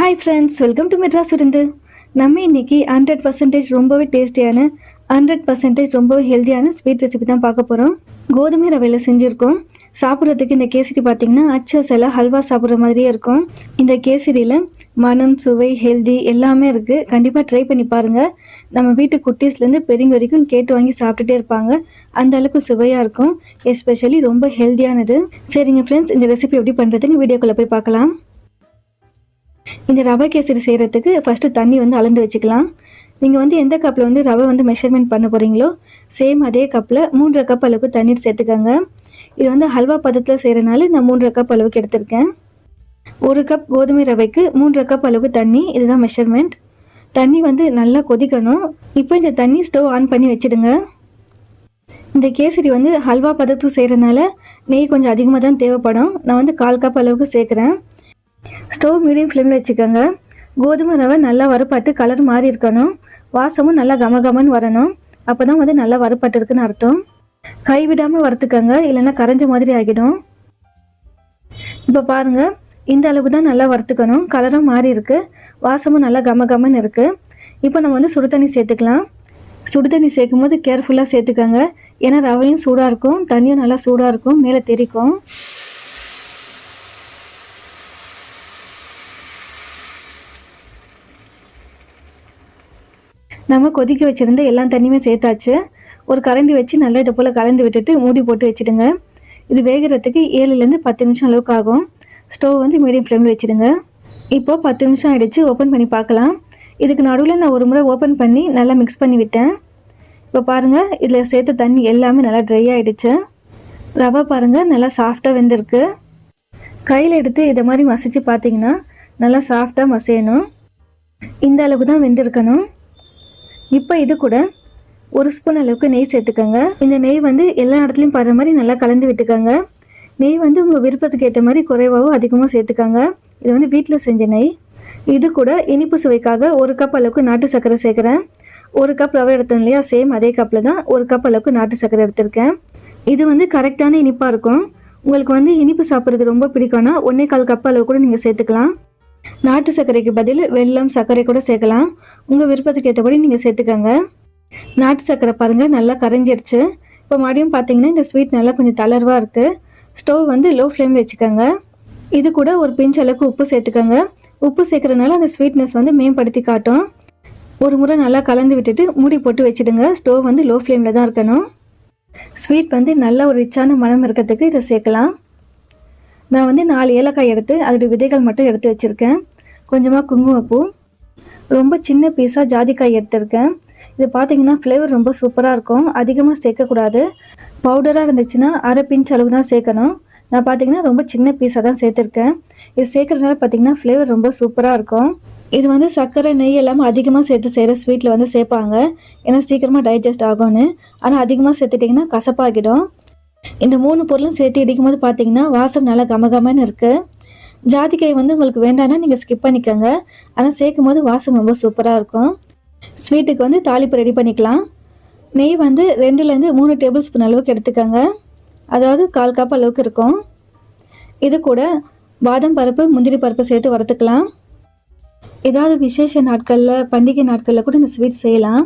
Hi friends, welcome to Madras விருந்து. நம்ம இன்னைக்கு 100% ரொம்பவே டேஸ்டியான 100% ரொம்பவே ஹெல்த்தியான ஸ்வீட் ரெசிபி தான் பார்க்க போகிறோம். கோதுமை ரவையில் செஞ்சுருக்கோம். சாப்பிட்றதுக்கு இந்த கேசரி பார்த்திங்கன்னா அச்சசலாக ஹல்வா சாப்பிட்ற மாதிரியே இருக்கும். இந்த கேசரியில் மனம், சுவை, ஹெல்தி எல்லாமே இருக்குது. கண்டிப்பாக ட்ரை பண்ணி பாருங்கள். நம்ம வீட்டு குட்டீஸ்லேருந்து பெரியவங்க வரைக்கும் கேட்டு வாங்கி சாப்பிட்டுட்டே இருப்பாங்க. அந்த அளவுக்கு சுவையாக இருக்கும். எஸ்பெஷலி ரொம்ப ஹெல்த்தியானது. சரிங்க ஃப்ரெண்ட்ஸ், இந்த ரெசிபி எப்படி பண்ணுறதுன்னு வீடியோக்குள்ளே போய் பார்க்கலாம். இந்த ரவை கேசரி செய்கிறதுக்கு ஃபஸ்ட்டு தண்ணி அளந்து வச்சுக்கலாம். நீங்கள் எந்த கப்பில் ரவை மெஷர்மெண்ட் பண்ண போகிறீங்களோ சேம் அதே கப்பில் 3.5 கப் அளவுக்கு தண்ணீர் சேர்த்துக்கோங்க. இது ஹல்வா பதத்தில் செய்கிறனால நான் 3.5 கப் அளவுக்கு எடுத்திருக்கேன். 1 கப் கோதுமை ரவைக்கு 3.5 கப் அளவுக்கு தண்ணி, இதுதான் மெஷர்மெண்ட். தண்ணி நல்லா கொதிக்கணும். இப்போ இந்த தண்ணி ஸ்டவ் ஆன் பண்ணி வச்சுடுங்க. இந்த கேசரி ஹல்வா பதத்துக்கு செய்கிறனால நெய் கொஞ்சம் அதிகமாக தான் தேவைப்படும். நான் 1/4 கப் அளவுக்கு சேர்க்குறேன். ஸ்டவ் மீடியம் ஃப்ளேமில் வச்சுக்கோங்க. கோதுமை ரவை நல்லா வறுப்பட்டு கலர் மாறி இருக்கணும். வாசமும் நல்லா கமகமன்னு வரணும். அப்போ தான் நல்லா வறுப்பட்டு இருக்குன்னு அர்த்தம். கைவிடாமல் வறுத்துக்கோங்க, இல்லைன்னா கரைஞ்ச மாதிரி ஆகிடும். இப்போ பாருங்கள், இந்த அளவுக்கு தான் நல்லா வறுத்துக்கணும். கலரும் மாறி இருக்குது, வாசமும் நல்லா கமகமன்னு இருக்குது. இப்போ நம்ம சுடு தண்ணி சேர்த்துக்கலாம். சுடு தண்ணி சேர்க்கும் போது கேர்ஃபுல்லாக சேர்த்துக்கோங்க. ஏன்னா ரவையும் சூடாக இருக்கும், தண்ணியும் நல்லா சூடாக இருக்கும், மேலே தெரிக்கும். நம்ம கொதிக்க வச்சுருந்த எல்லா தண்ணியுமே சேர்த்தாச்சு. ஒரு கரண்டி வச்சு நல்லா இதை போல் கலந்து விட்டுட்டு மூடி போட்டு வச்சுடுங்க. இது வேகிறதுக்கு 7லேருந்து 10 நிமிஷம் அளவுக்கு ஆகும். ஸ்டவ் மீடியம் ஃப்ளேமில் வச்சுடுங்க. இப்போது 10 நிமிஷம் ஆகிடுச்சு. ஓப்பன் பண்ணி பார்க்கலாம். இதுக்கு நடுவில் நான் ஒரு முறை ஓப்பன் பண்ணி நல்லா மிக்ஸ் பண்ணி விட்டேன். இப்போ பாருங்கள், இதில் சேர்த்த தண்ணி எல்லாமே நல்லா ட்ரை ஆகிடுச்சு. ரவை பாருங்கள் நல்லா சாஃப்டாக வெந்திருக்கு. கையில் எடுத்து இதை மாதிரி மசிச்சு பார்த்தீங்கன்னா நல்லா சாஃப்டாக மசையணும். இந்த அளவுக்கு தான் வெந்திருக்கணும். இப்போ இது கூட 1 ஸ்பூன் அளவுக்கு நெய் சேர்த்துக்கோங்க. இந்த நெய் எல்லா இடத்துலையும் படுற மாதிரி நல்லா கலந்து விட்டுக்கோங்க. நெய் உங்கள் விருப்பத்துக்கு ஏற்ற மாதிரி குறைவாகவோ அதிகமாக சேர்த்துக்கோங்க. இது வீட்டில் செஞ்ச நெய். இது கூட இனிப்பு சுவைக்காக 1 கப் அளவுக்கு நாட்டு சர்க்கரை சேர்க்குறேன். 1 கப் ரவை எடுத்தோம் இல்லையா, சேம் அதே கப்பில் தான் 1 கப் அளவுக்கு நாட்டு சர்க்கரை எடுத்திருக்கேன். இது கரெக்டான இனிப்பாக இருக்கும். உங்களுக்கு இனிப்பு சாப்பிட்றது ரொம்ப பிடிக்கும்னா 1/4 கப் அளவு கூட நீங்கள் சேர்த்துக்கலாம். நாட்டு சர்க்கரைக்கு பதில் வெல்லம், சர்க்கரை கூட சேர்க்கலாம். உங்கள் விருப்பத்துக்கு ஏற்றபடி நீங்கள் சேர்த்துக்கோங்க. நாட்டு சர்க்கரை பாருங்கள் நல்லா கரைஞ்சிருச்சு. இப்போ மறுபடியும் பார்த்தீங்கன்னா இந்த ஸ்வீட் நல்லா கொஞ்சம் தளர்வாக இருக்குது. ஸ்டவ் லோ ஃப்ளேமில் வச்சுக்கோங்க. இது கூட ஒரு பிஞ்ச் அளவுக்கு உப்பு சேர்த்துக்கோங்க. உப்பு சேர்க்குறதுனால அந்த ஸ்வீட்னஸ் மேம்படுத்தி காட்டும். ஒரு முறை நல்லா கலந்து விட்டுட்டு மூடி போட்டு வச்சுடுங்க. ஸ்டவ் லோ ஃப்ளேமில் தான் இருக்கணும். ஸ்வீட் நல்ல ஒரு ரிச்சான மனம் இருக்கிறதுக்கு இதை சேர்க்கலாம். நான் 4 ஏலக்காய் எடுத்து அதோடய விதைகள் மட்டும் எடுத்து வச்சுருக்கேன். கொஞ்சமாக குங்குமப்பூ, ரொம்ப சின்ன பீஸாக ஜாதிக்காய் எடுத்திருக்கேன். இது பார்த்திங்கன்னா ஃப்ளேவர் ரொம்ப சூப்பராக இருக்கும். அதிகமாக சேர்க்கக்கூடாது. பவுடராக இருந்துச்சுன்னா அரை பிஞ்ச் அளவு தான் சேர்க்கணும். நான் பார்த்திங்கன்னா ரொம்ப சின்ன பீஸாக தான் சேர்த்துருக்கேன். இது சேர்க்குறதுனால பார்த்திங்கன்னா ஃப்ளேவர் ரொம்ப சூப்பராக இருக்கும். இது சர்க்கரை, நெய் எல்லாமே அதிகமாக சேர்த்து செய்கிற ஸ்வீட்டில் சேர்ப்பாங்க. ஏன்னா சீக்கிரமாக டைஜஸ்ட் ஆகும்னு. ஆனால் அதிகமாக சேர்த்துட்டிங்கன்னா கசப்பாகிடும். இந்த 3 பொருளும் சேர்த்து இடிக்கும் போது பார்த்தீங்கன்னா வாசம் நல்லா கமகமன்னு இருக்குது. ஜாதிக்காய் உங்களுக்கு வேண்டாம்னா நீங்கள் ஸ்கிப் பண்ணிக்கோங்க. ஆனால் சேர்க்கும் போது வாசம் ரொம்ப சூப்பராக இருக்கும். ஸ்வீட்டுக்கு தாளிப்பு ரெடி பண்ணிக்கலாம். நெய் 2லேருந்து 3 டேபிள் ஸ்பூன் அளவுக்கு எடுத்துக்கோங்க. அதாவது 1/4 கப் அளவுக்கு இருக்கும். இது கூட பாதாம் பருப்பு, முந்திரி பருப்பு சேர்த்து வறுத்துக்கலாம். ஏதாவது விசேஷ நாட்களில், பண்டிகை நாட்களில் கூட இந்த ஸ்வீட் செய்யலாம்.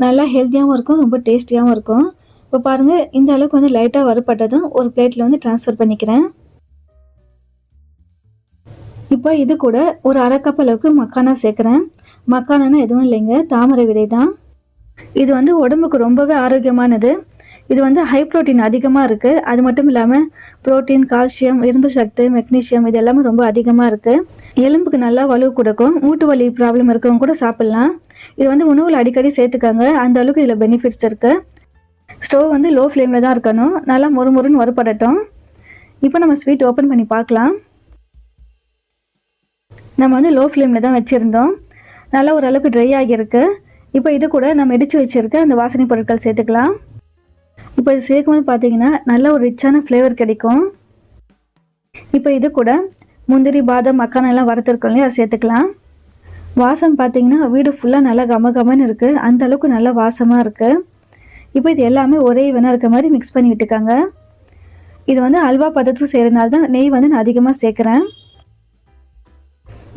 நல்லா ஹெல்த்தியாகவும் இருக்கும், ரொம்ப டேஸ்டியாகவும் இருக்கும். இப்போ பாருங்கள், இந்த அளவுக்கு லைட்டாக வறுப்பட்டதும் ஒரு பிளேட்டில் ட்ரான்ஸ்ஃபர் பண்ணிக்கிறேன். இப்போ இது கூட ஒரு அரை கப் அளவுக்கு மக்கானா சேர்க்குறேன். மக்கானா எதுவும் இல்லைங்க, தாமரை விதை தான். இது உடம்புக்கு ரொம்பவே ஆரோக்கியமானது. இது ஹை ப்ரோட்டீன் அதிகமாக இருக்குது. அது மட்டும் இல்லாமல் ப்ரோட்டீன், கால்சியம், இரும்பு சத்து, மெக்னீஷியம் இது எல்லாமே ரொம்ப அதிகமாக இருக்குது. எலும்புக்கு நல்லா வலு கொடுக்கும். மூட்டு வலி ப்ராப்ளம் இருக்கவங்க கூட சாப்பிட்லாம். இது உணவில் அடிக்கடி சேர்த்துக்காங்க. அந்த அளவுக்கு இதில் பெனிஃபிட்ஸ் இருக்குது. ஸ்டவ் லோ ஃப்ளேமில் தான் இருக்கணும். நல்லா மொறுமொறுன்னு வறுப்படட்டும். இப்போ நம்ம ஸ்வீட் ஓப்பன் பண்ணி பார்க்கலாம். நம்ம லோ ஃப்ளேமில் தான் வச்சுருந்தோம். நல்லா ஓரளவுக்கு ட்ரை ஆகியிருக்கு. இப்போ இது கூட நம்ம இடித்து வச்சுருக்க அந்த வாசனை பொருட்கள் சேர்த்துக்கலாம். இப்போ இது சேர்க்கும்போது பார்த்தீங்கன்னா நல்ல ஒரு ரிச்சான ஃப்ளேவர் கிடைக்கும். இப்போ இது கூட முந்திரி, பாதாம், மக்கானா எல்லாம் வறுத்துருக்கோம் இல்லையா, அதை சேர்த்துக்கலாம். வாசம் பார்த்தீங்கன்னா வீடு ஃபுல்லாக நல்லா கமகமன்னு இருக்குது. அந்த அளவுக்கு நல்லா வாசமாக இருக்குது. இப்போ இது எல்லாமே ஒரே வேணா இருக்க மாதிரி மிக்ஸ் பண்ணி விட்டுக்காங்க. இது அல்வா பதத்துக்கு செய்கிறனால தான் நெய் நான் அதிகமாக சேர்க்குறேன்.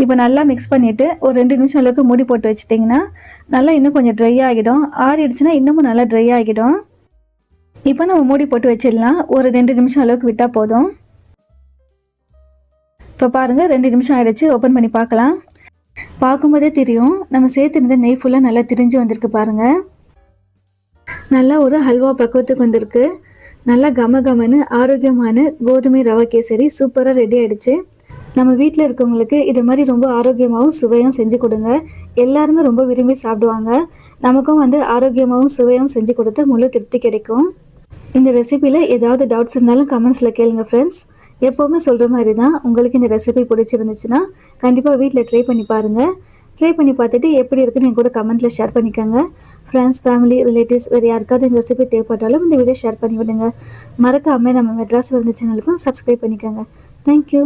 இப்போ நல்லா மிக்ஸ் பண்ணிவிட்டு ஒரு 2 நிமிஷம் அளவுக்கு மூடி போட்டு வச்சிட்டிங்கன்னா நல்லா இன்னும் கொஞ்சம் ட்ரை ஆகிடும். ஆறிடுச்சுன்னா இன்னமும் நல்லா ட்ரை ஆகிடும். இப்போ நம்ம மூடி போட்டு வச்சிடலாம். ஒரு 2 நிமிஷம் அளவுக்கு விட்டால் போதும். இப்போ பாருங்கள் 2 நிமிஷம் ஆகிடுச்சு. ஓப்பன் பண்ணி பார்க்கலாம். பார்க்கும்போதே தெரியும் நம்ம சேர்த்துருந்த நெய் ஃபுல்லாக நல்லா திரிஞ்சு வந்திருக்கு பாருங்கள். நல்லா ஒரு ஹல்வா பக்குவத்துக்கு வந்திருக்கு. நல்லா கமன்னு ஆரோக்கியமான கோதுமை ரவா கேசரி சூப்பராக ரெடி ஆகிடுச்சு. நம்ம வீட்டில் இருக்கவங்களுக்கு இது மாதிரி ரொம்ப ஆரோக்கியமாகவும் சுவையும் செஞ்சு கொடுங்க. எல்லாருமே ரொம்ப விரும்பி சாப்பிடுவாங்க. நமக்கும் ஆரோக்கியமாகவும் சுவையும் செஞ்சு கொடுத்து முழு திருப்தி கிடைக்கும். இந்த ரெசிபியில் ஏதாவது டவுட்ஸ் இருந்தாலும் கமெண்ட்ஸில் கேளுங்க ஃப்ரெண்ட்ஸ். எப்போவுமே சொல்கிற மாதிரி தான், உங்களுக்கு இந்த ரெசிபி பிடிச்சிருந்துச்சுன்னா கண்டிப்பாக வீட்டில் ட்ரை பண்ணி பாருங்கள். ட்ரை பண்ணி பார்த்துட்டு எப்படி இருக்குன்னு என் கூட கமெண்ட்டில் ஷேர் பண்ணிக்கோங்க. ஃப்ரெண்ட்ஸ், ஃபேமிலி, ரிலேட்டிவ்ஸ் வேறு யாருக்காவது இந்த ரெசிபி தேவைப்பட்டாலும் இந்த வீடியோ ஷேர் பண்ணி விடுங்க. மறக்காமல் நம்ம மெட்ராஸ் வந்து சேனலுக்கும் சப்ஸ்கிரைப் பண்ணிக்கோங்க. தேங்க்யூ.